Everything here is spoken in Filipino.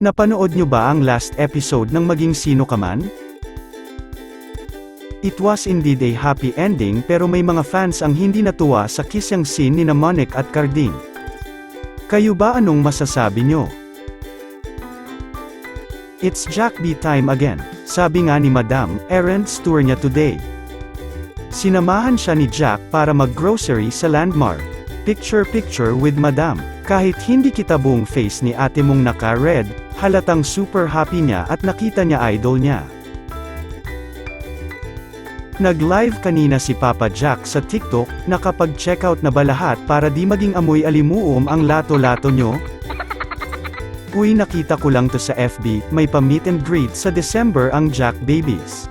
Napanood nyo ba ang last episode ng Maging Sino Ka Man? It was indeed a happy ending pero may mga fans ang hindi natuwa sa kissing scene ni Monique at Carding. Kayo ba, anong masasabi nyo? It's Jack B time again, sabi nga ni Madam, errands tour niya today. Sinamahan siya ni Jack para mag-grocery sa Landmark. Picture-picture with Madam. Kahit hindi kita buong face ni ate mong naka-red, halatang super happy niya at nakita niya idol niya. Nag-live kanina si Papa Jack sa TikTok, nakapag-checkout na ba lahat para di maging amoy alimuom ang lato-lato nyo? Uy, nakita ko lang to sa FB, may pa-meet and greet sa December ang Jack Babies.